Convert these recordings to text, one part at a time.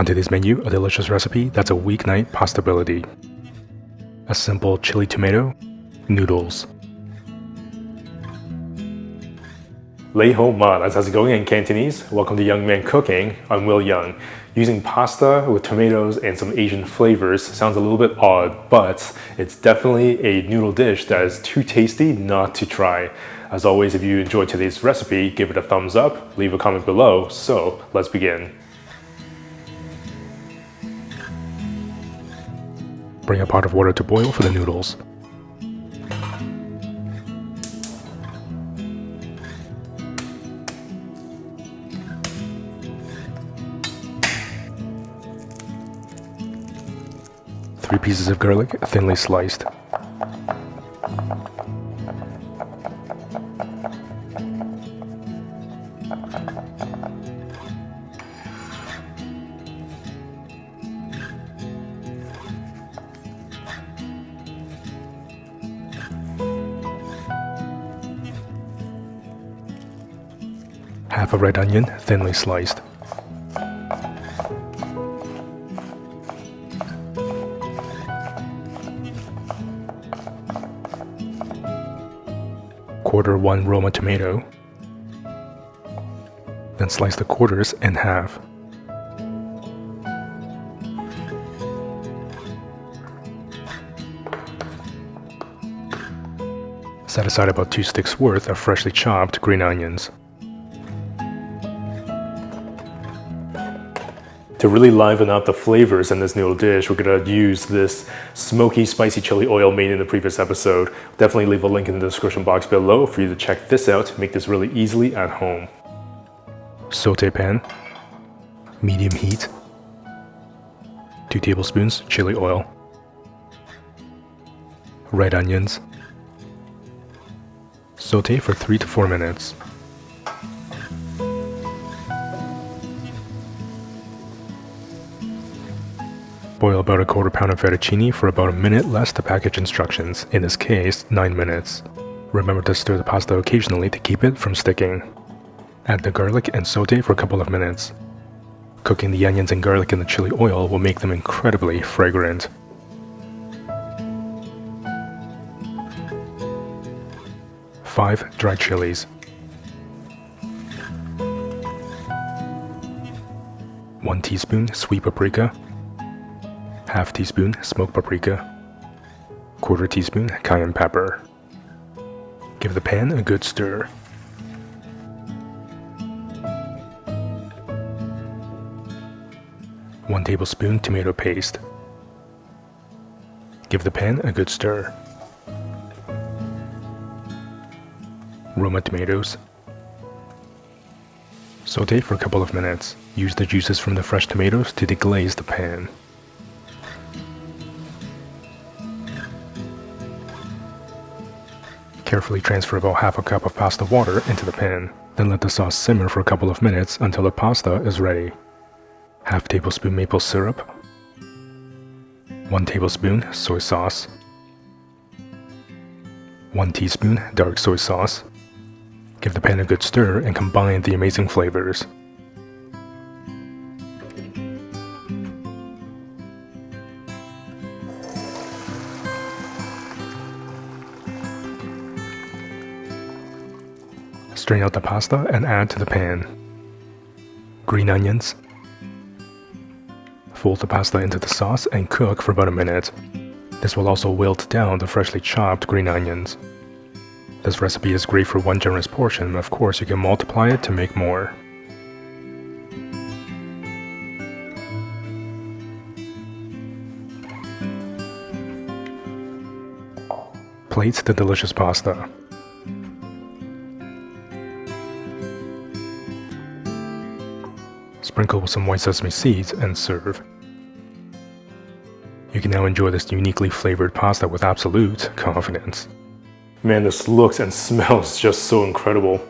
On today's menu, a delicious recipe that's a weeknight possibility. A simple chili tomato noodles. Lei ho ma, that's how's it going in Cantonese. Welcome to Young Man Cooking. I'm Yeung. Using pasta with tomatoes and some Asian flavors sounds a little bit odd, but it's definitely a noodle dish that is too tasty not to try. As always, if you enjoyed today's recipe, give it a thumbs up, leave a comment below. So let's begin. Bring a pot of water to boil for the noodles. Three pieces of garlic, thinly sliced. Half a red onion, thinly sliced. Quarter one Roma tomato. Then slice the quarters in half. Set aside about 2 sticks worth of freshly chopped green onions. To really liven up the flavors in this noodle dish, we're going to use this smoky, spicy chili oil made in the previous episode. Definitely leave a link in the description box below for you to check this out. Make this really easily at home. Saute pan, medium heat, 2 tablespoons chili oil, red onions, saute for 3 to 4 minutes. Boil about a quarter pound of fettuccine for about a minute less the package instructions, in this case 9 minutes. Remember to stir the pasta occasionally to keep it from sticking. Add the garlic and saute for a couple of minutes. Cooking the onions and garlic in the chili oil will make them incredibly fragrant. Five dried chilies. 1 teaspoon sweet paprika. Half teaspoon smoked paprika, quarter teaspoon cayenne pepper. Give the pan a good stir. One tablespoon tomato paste. Give the pan a good stir. Roma tomatoes. Saute for a couple of minutes. Use the juices from the fresh tomatoes to deglaze the pan. Carefully transfer about half a cup of pasta water into the pan. Then let the sauce simmer for a couple of minutes until the pasta is ready. Half tablespoon maple syrup. 1 tablespoon soy sauce. 1 teaspoon dark soy sauce. Give the pan a good stir and combine the amazing flavors. Strain out the pasta and add to the pan. Green onions. Fold the pasta into the sauce and cook for about a minute. This will also wilt down the freshly chopped green onions. This recipe is great for one generous portion, but of course you can multiply it to make more. Plate the delicious pasta. Sprinkle with some white sesame seeds and serve. You can now enjoy this uniquely flavored pasta with absolute confidence. Man, this looks and smells just so incredible.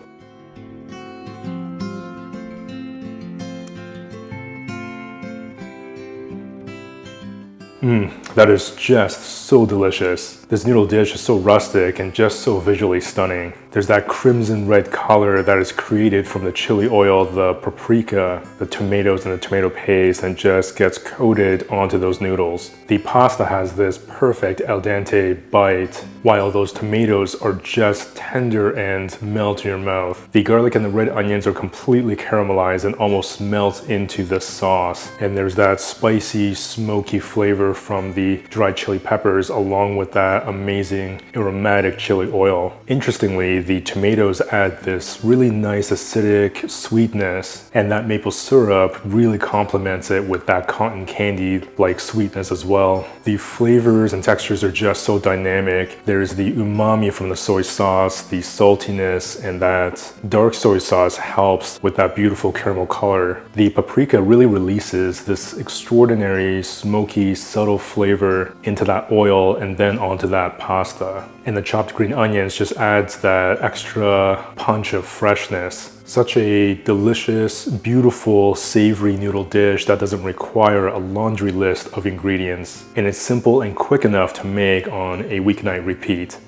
That is just so delicious. This noodle dish is so rustic and just so visually stunning. There's that crimson red color that is created from the chili oil, the paprika, the tomatoes, and the tomato paste, and just gets coated onto those noodles. The pasta has this perfect al dente bite, while those tomatoes are just tender and melt in your mouth. The garlic and the red onions are completely caramelized and almost melt into the sauce. And there's that spicy, smoky flavor from the dried chili peppers along with that amazing aromatic chili oil. Interestingly, the tomatoes add this really nice acidic sweetness, and that maple syrup really complements it with that cotton candy-like sweetness as well. The flavors and textures are just so dynamic. There's the umami from the soy sauce, the saltiness, and that dark soy sauce helps with that beautiful caramel color. The paprika really releases this extraordinary smoky, subtle flavor into that oil and then onto that pasta. And the chopped green onions just adds that extra punch of freshness. Such a delicious, beautiful, savory noodle dish that doesn't require a laundry list of ingredients. And it's simple and quick enough to make on a weeknight repeat.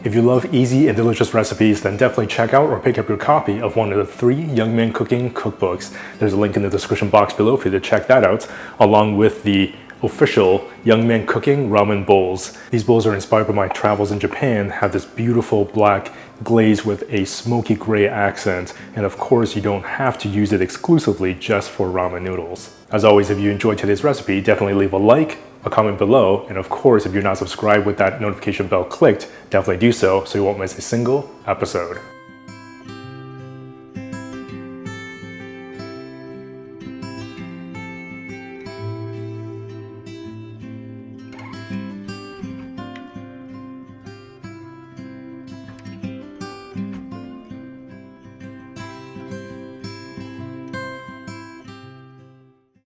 If you love easy and delicious recipes, then definitely check out or pick up your copy of one of the 3 Young Man Cooking cookbooks. There's a link in the description box below for you to check that out, along with the official Young Man Cooking ramen bowls. These bowls are inspired by my travels in Japan, have this beautiful black glaze with a smoky gray accent, and of course you don't have to use it exclusively just for ramen noodles. As always, if you enjoyed today's recipe, definitely leave a like, a comment below, and of course if you're not subscribed with that notification bell clicked, definitely do so you won't miss a single episode.